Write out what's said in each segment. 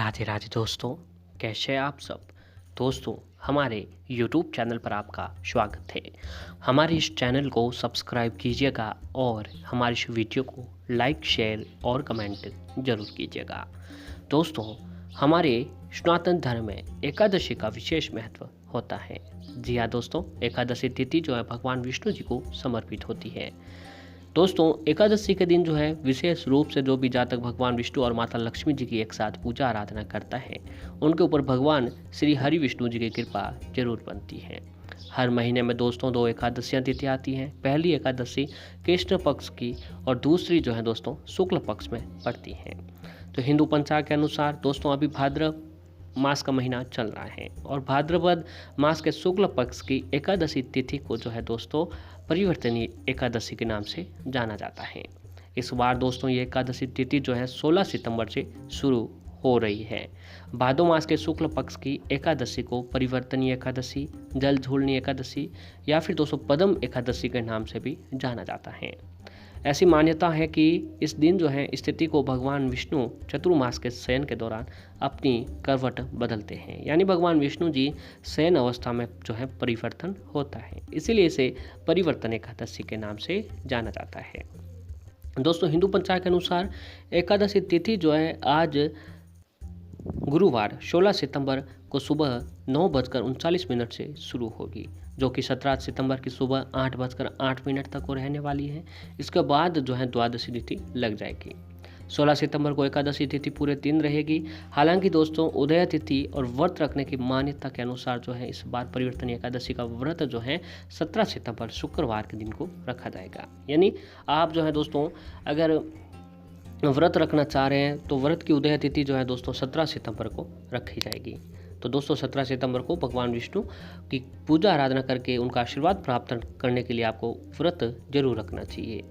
राधे राधे दोस्तों, कैसे हैं आप सब। दोस्तों, हमारे YouTube चैनल पर आपका स्वागत है। हमारे इस चैनल को सब्सक्राइब कीजिएगा और हमारे इस वीडियो को लाइक शेयर और कमेंट ज़रूर कीजिएगा। दोस्तों, हमारे सनातन धर्म में एकादशी का विशेष महत्व होता है। जी हाँ दोस्तों, एकादशी तिथि जो है भगवान विष्णु जी को समर्पित होती है। दोस्तों, एकादशी के दिन जो है विशेष रूप से जो भी जातक भगवान विष्णु और माता लक्ष्मी जी की एक साथ पूजा आराधना करता है, उनके ऊपर भगवान श्री हरि विष्णु जी की कृपा जरूर बनती है। हर महीने में दोस्तों 2 एकादशियाँ तिथि आती हैं। पहली एकादशी कृष्ण पक्ष की और दूसरी जो है दोस्तों शुक्ल पक्ष में पड़ती है। तो हिंदू पंचांग के अनुसार दोस्तों अभी भाद्रव मास का महीना चल रहा है और भाद्रपद मास के शुक्ल पक्ष की एकादशी तिथि को जो है दोस्तों परिवर्तनीय एकादशी के नाम से जाना जाता है। इस बार दोस्तों ये एकादशी तिथि जो है 16 सितंबर से शुरू हो रही है। भादो मास के शुक्ल पक्ष की एकादशी को परिवर्तनीय एकादशी, जल झूलनी एकादशी या फिर दोस्तों पदम एकादशी के नाम से भी जाना जाता है। ऐसी मान्यता है कि इस दिन जो है स्थिति को भगवान विष्णु चतुर्मास के शयन के दौरान अपनी करवट बदलते हैं, यानी भगवान विष्णु जी शयन अवस्था में जो है परिवर्तन होता है, इसीलिए इसे परिवर्तन एकादशी के नाम से जाना जाता है। दोस्तों, हिंदू पंचांग के अनुसार एकादशी तिथि जो है आज गुरुवार 16 सितंबर को सुबह 9:39 से शुरू होगी, जो कि 17 सितंबर की सुबह 8:08 तक को रहने वाली है। इसके बाद जो है द्वादशी तिथि लग जाएगी। 16 सितंबर को एकादशी तिथि पूरे दिन रहेगी। हालांकि दोस्तों उदय तिथि और व्रत रखने की मान्यता के अनुसार जो है इस बार परिवर्तनीय एकादशी का व्रत जो है 17 सितंबर शुक्रवार के दिन को रखा जाएगा। यानी आप जो है दोस्तों अगर व्रत रखना चाह रहे हैं तो व्रत की उदय तिथि जो है दोस्तों 17 सितंबर को रखी जाएगी। तो दोस्तों 17 सितंबर को भगवान विष्णु की पूजा आराधना करके उनका आशीर्वाद प्राप्त करने के लिए आपको व्रत जरूर रखना चाहिए।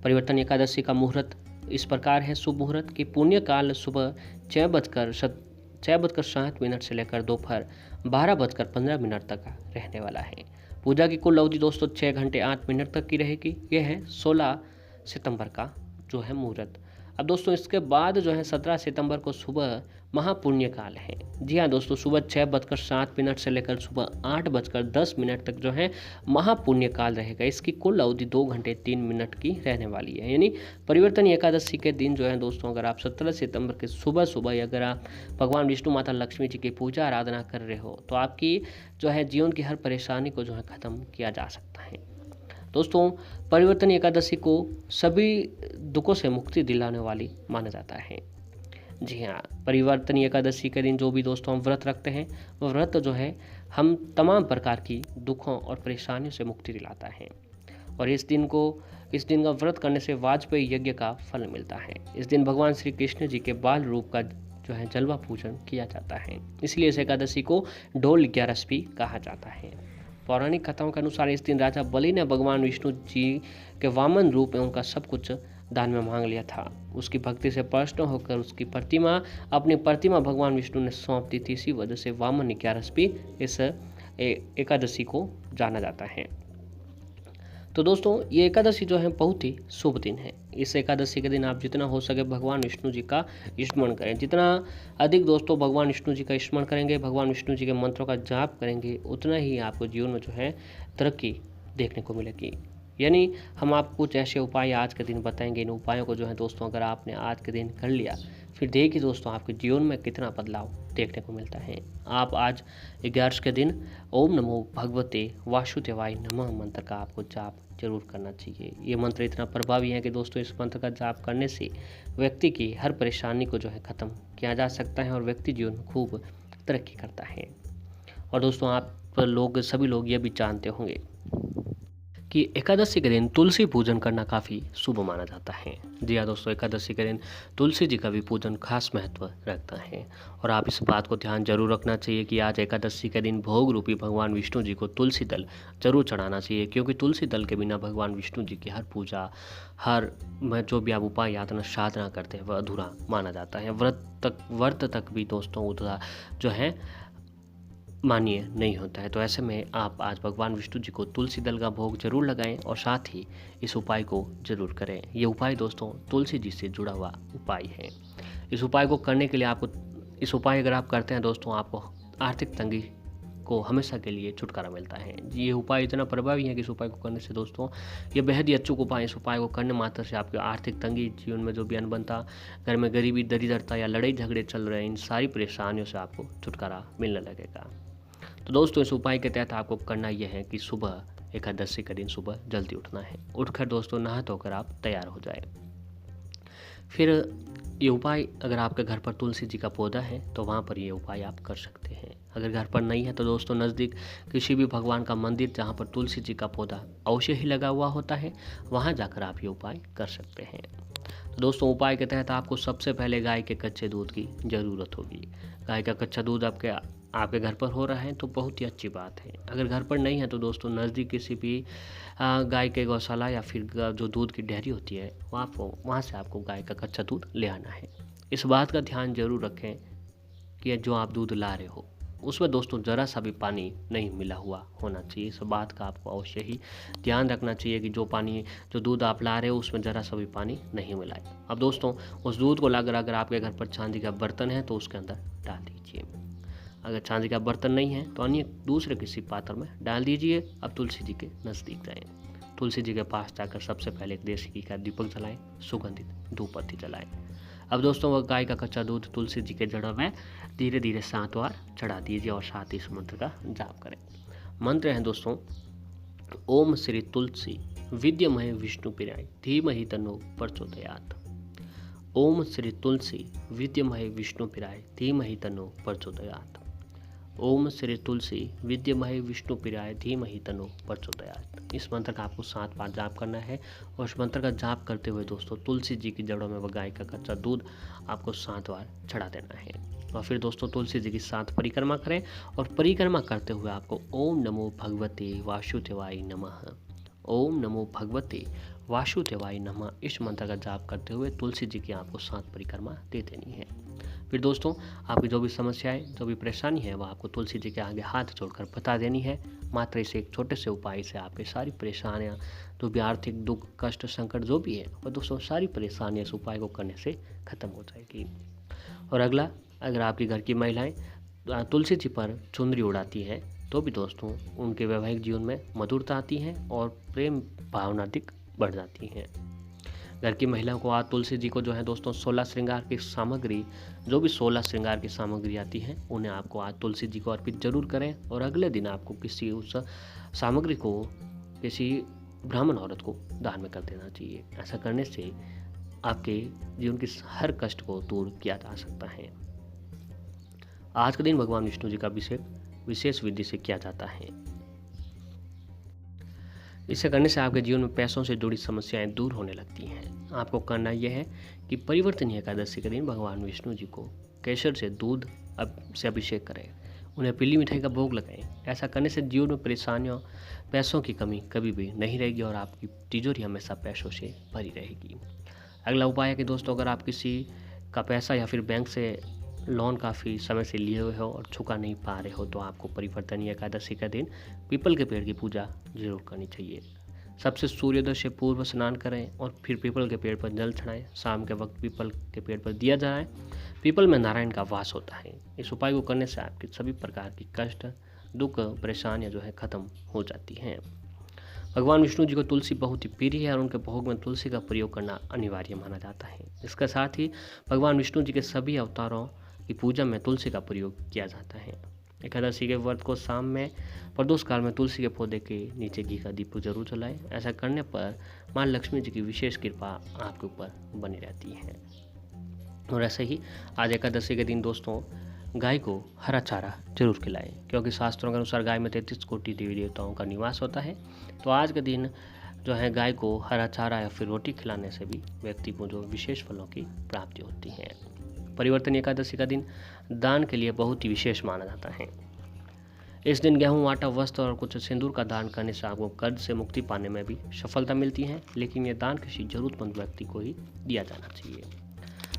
परिवर्तन एकादशी का मुहूर्त इस प्रकार है। शुभ मुहूर्त की पुण्य काल सुबह 6:07 से लेकर दोपहर 12:15 तक रहने वाला है। पूजा की कुल अवधि दोस्तों 6 घंटे 8 मिनट तक की रहेगी। यह है 16 सितंबर का जो है मुहूर्त। अब दोस्तों इसके बाद जो है 17 सितंबर को सुबह महापुण्य काल है। जी हाँ दोस्तों, सुबह 6:07 से लेकर सुबह 8:10 तक जो है महापुण्य काल रहेगा। इसकी कुल अवधि 2 घंटे 3 मिनट की रहने वाली है। यानी परिवर्तन एकादशी के दिन जो है दोस्तों अगर आप 17 सितंबर के सुबह सुबह अगर आप भगवान विष्णु माता लक्ष्मी जी की पूजा आराधना कर रहे हो तो आपकी जो है जीवन की हर परेशानी को जो है ख़त्म किया जा सकता है। दोस्तों, परिवर्तन एकादशी को सभी दुखों से मुक्ति दिलाने वाली माना जाता है। जी हाँ, परिवर्तन एकादशी के दिन जो भी दोस्तों हम व्रत रखते हैं वह व्रत जो है हम तमाम प्रकार की दुखों और परेशानियों से मुक्ति दिलाता है। और इस दिन का व्रत करने से वाजपेयी यज्ञ का फल मिलता है। इस दिन भगवान श्री कृष्ण जी के बाल रूप का जो है जलवा पूजन किया जाता है, इसलिए इस एकादशी को डोल 11 भी कहा जाता है। पौराणिक कथाओं के अनुसार इस दिन राजा बलि ने भगवान विष्णु जी के वामन रूप में उनका सब कुछ दान में मांग लिया था। उसकी भक्ति से प्रसन्न होकर उसकी अपनी प्रतिमा भगवान विष्णु ने सौंप दी थी। इसी वजह से वामन 11 भी इस एकादशी को जाना जाता है। तो दोस्तों ये एकादशी जो है बहुत ही शुभ दिन है। इस एकादशी के दिन आप जितना हो सके भगवान विष्णु जी का स्मरण करें। जितना अधिक दोस्तों भगवान विष्णु जी का स्मरण करेंगे, भगवान विष्णु जी के मंत्रों का जाप करेंगे, उतना ही आपको जीवन में जो है तरक्की देखने को मिलेगी। यानी हम आपको कुछ ऐसे उपाय आज के दिन बताएंगे। इन उपायों को जो है दोस्तों अगर आपने आज के दिन कर लिया फिर देखिए दोस्तों आपके जीवन में कितना बदलाव देखने को मिलता है। आप आज 11 के दिन ओम नमो भगवते वासुदेवाय नमः मंत्र का आपको जाप जरूर करना चाहिए। ये मंत्र इतना प्रभावी है कि दोस्तों इस मंत्र का जाप करने से व्यक्ति की हर परेशानी को जो है ख़त्म किया जा सकता है और व्यक्ति जीवन में खूब तरक्की करता है। और दोस्तों आप सभी लोग ये भी जानते होंगे कि एकादशी के दिन तुलसी पूजन करना काफ़ी शुभ माना जाता है। जी हाँ दोस्तों, एकादशी के दिन तुलसी जी का भी पूजन खास महत्व रखता है और आप इस बात को ध्यान जरूर रखना चाहिए कि आज एकादशी के दिन भोग रूपी भगवान विष्णु जी को तुलसी दल जरूर चढ़ाना चाहिए, क्योंकि तुलसी दल के बिना भगवान विष्णु जी की हर पूजा जो भी आप उपाय यातना साधना करते हैं वह अधूरा माना जाता है। व्रत तक भी दोस्तों जो है मान्य नहीं होता है। तो ऐसे में आप आज भगवान विष्णु जी को तुलसी दल का भोग जरूर लगाएं और साथ ही इस उपाय को जरूर करें। ये उपाय दोस्तों तुलसी जी से जुड़ा हुआ उपाय है। इस उपाय को करने के लिए आपको इस उपाय अगर आप करते हैं दोस्तों, आपको आर्थिक तंगी को हमेशा के लिए छुटकारा मिलता है। ये उपाय इतना प्रभावी है कि इस उपाय को करने से दोस्तों, ये बेहद ही अचूक उपाय है। इस उपाय को करने मात्र से आपकी आर्थिक तंगी, जीवन में जो भी अनबनता, घर में गरीबी, दरिद्रता या लड़ाई झगड़े चल रहे हैं, इन सारी परेशानियों से आपको छुटकारा मिलने लगेगा। तो दोस्तों, इस उपाय के तहत आपको करना यह है कि सुबह एकादशी का दिन सुबह जल्दी उठना है। उठकर दोस्तों नहा धोकर आप तैयार हो जाए। फिर ये उपाय, अगर आपके घर पर तुलसी जी का पौधा है तो वहाँ पर ये उपाय आप कर सकते हैं। अगर घर पर नहीं है तो दोस्तों नज़दीक किसी भी भगवान का मंदिर जहाँ पर तुलसी जी का पौधा अवश्य ही लगा हुआ होता है, वहाँ जाकर आप ये उपाय कर सकते हैं। तो दोस्तों, उपाय के तहत आपको सबसे पहले गाय के कच्चे दूध की ज़रूरत होगी। गाय का कच्चा दूध आपके घर पर हो रहा है तो बहुत ही अच्छी बात है। अगर घर पर नहीं है तो दोस्तों नज़दीक किसी भी गाय के गौशाला या फिर जो दूध की डेयरी होती है वहाँ से आपको गाय का कच्चा दूध ले आना है। इस बात का ध्यान जरूर रखें कि जो आप दूध ला रहे हो उसमें दोस्तों ज़रा सा भी पानी नहीं मिला हुआ होना चाहिए। इस बात का आपको अवश्य ही ध्यान रखना चाहिए कि जो दूध आप ला रहे हो उसमें ज़रा सा भी पानी नहीं मिलाए। अब दोस्तों, उस दूध को लाकर अगर आपके घर पर चांदी का बर्तन है तो उसके अंदर डाल दीजिए। अगर चांदी का बर्तन नहीं है तो अन्य दूसरे किसी पात्र में डाल दीजिए। अब तुलसी जी के नज़दीक जाएं। तुलसी जी के पास जाकर सबसे पहले एक देसी घी का दीपक जलाएं, सुगंधित धूपबत्ती जलाएं। अब दोस्तों, वह गाय का कच्चा दूध तुलसी जी के जड़ों में धीरे धीरे 7 बार चढ़ा दीजिए और साथ ही इस मंत्र का जाप करें। मंत्र है दोस्तों, ओम श्री तुलसी विद्यमहे विष्णु प्रियाय धीमहि तन्नो प्रचोदयात्। ओम श्री तुलसी विद्यमहे विष्णु प्रियाय धीमहि तन्नो प्रचोदयात्। ओम श्री तुलसी विद्यमहे विष्णु प्रियाय धीमहि तन्नो प्रचोदयात्। इस मंत्र का आपको 7 बार जाप करना है और इस मंत्र का जाप करते हुए दोस्तों तुलसी जी की जड़ों में वह गाय का कच्चा दूध आपको 7 बार चढ़ा देना है। और फिर दोस्तों तुलसी जी की 7 परिक्रमा करें और परिक्रमा करते हुए आपको ओम नमो भगवते वासुदेवाय नमः, ओम नमो भगवते वासुदेवाय नमः इस मंत्र का जाप करते हुए तुलसी जी की आपको 7 परिक्रमा दे देनी है। फिर दोस्तों, आपकी जो भी समस्याएं, जो भी परेशानी है वह आपको तुलसी जी के आगे हाथ जोड़कर बता देनी है। मात्र इसे एक छोटे से उपाय से आपकी सारी परेशानियां, जो भी आर्थिक दुख, कष्ट, संकट जो भी है वह दोस्तों सारी परेशानियां इस उपाय को करने से खत्म हो जाएगी। और अगला, अगर आपके घर की महिलाएं तुलसी जी पर चुनरी उड़ाती हैं तो भी दोस्तों उनके वैवाहिक जीवन में मधुरता आती है और प्रेम भावना अधिक बढ़ जाती हैं। घर की महिलाओं को आज तुलसी जी को जो है दोस्तों 16 श्रृंगार की सामग्री, जो भी 16 श्रृंगार की सामग्री आती है उन्हें आपको आज तुलसी जी को अर्पित जरूर करें और अगले दिन आपको किसी उस सामग्री को किसी ब्राह्मण औरत को दान में कर देना चाहिए। ऐसा करने से आपके जीवन के हर कष्ट को दूर किया जा सकता है। आज का दिन भगवान विष्णु जी का अभिषेक विशेष विधि से किया जाता है। इसे करने से आपके जीवन में पैसों से जुड़ी समस्याएं दूर होने लगती हैं। आपको करना यह है कि परिवर्तनीय एकादशी के दिन भगवान विष्णु जी को केसर से दूध से अभिषेक करें, उन्हें पीली मिठाई का भोग लगाएं। ऐसा करने से जीवन में परेशानियों, पैसों की कमी कभी भी नहीं रहेगी और आपकी तिजोरी हमेशा पैसों से भरी रहेगी। अगला उपाय है कि दोस्तों, अगर आप किसी का पैसा या फिर बैंक से लोन काफ़ी समय से लिए हुए हो और चुका नहीं पा रहे हो तो आपको परिवर्तनीय एकादशी का दिन पीपल के पेड़ की पूजा जरूर करनी चाहिए। सबसे सूर्योदय से पूर्व स्नान करें और फिर पीपल के पेड़ पर जल चढ़ाएं। शाम के वक्त पीपल के पेड़ पर दिया जलाएं। पीपल में नारायण का वास होता है। इस उपाय को करने से आपकी सभी प्रकार की कष्ट, दुख, परेशानियाँ जो है खत्म हो जाती हैं। भगवान विष्णु जी को तुलसी बहुत ही प्रिय है और उनके भोग में तुलसी का प्रयोग करना अनिवार्य माना जाता है। इसके साथ ही भगवान विष्णु जी के सभी अवतारों की पूजा में तुलसी का प्रयोग किया जाता है। एकादशी के व्रत को शाम में प्रदोष काल में तुलसी के पौधे के नीचे घी का दीप जरूर जलाएं। ऐसा करने पर माँ लक्ष्मी जी की विशेष कृपा आपके ऊपर बनी रहती है। और ऐसे ही आज एकादशी के दिन दोस्तों गाय को हरा चारा जरूर खिलाएं, क्योंकि शास्त्रों के अनुसार गाय में 33 कोटि देवी देवताओं का निवास होता है। तो आज के दिन जो है गाय को हरा चारा या फिर रोटी खिलाने से भी व्यक्ति को जो विशेष फलों की प्राप्ति होती है। परिवर्तनीय एकादशी का दिन दान के लिए बहुत ही विशेष माना जाता है। इस दिन गेहूं, आटा, वस्त्र और कुछ सिंदूर का दान करने से आपको कर्ज से मुक्ति पाने में भी सफलता मिलती है, लेकिन ये दान किसी जरूरतमंद व्यक्ति को ही दिया जाना चाहिए।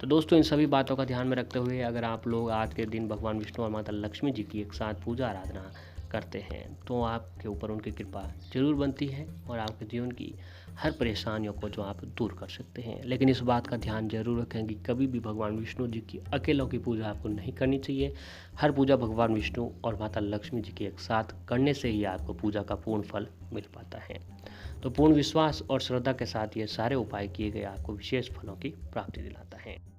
तो दोस्तों, इन सभी बातों का ध्यान में रखते हुए अगर आप लोग आज के दिन भगवान विष्णु और माता लक्ष्मी जी की एक साथ पूजा आराधना करते हैं तो आपके ऊपर उनकी कृपा जरूर बनती है और आपके जीवन की हर परेशानियों को जो आप दूर कर सकते हैं। लेकिन इस बात का ध्यान जरूर रखें कि कभी भी भगवान विष्णु जी की अकेलों की पूजा आपको नहीं करनी चाहिए। हर पूजा भगवान विष्णु और माता लक्ष्मी जी की एक साथ करने से ही आपको पूजा का पूर्ण फल मिल पाता है। तो पूर्ण विश्वास और श्रद्धा के साथ ये सारे उपाय किए गए आपको विशेष फलों की प्राप्ति दिलाता है।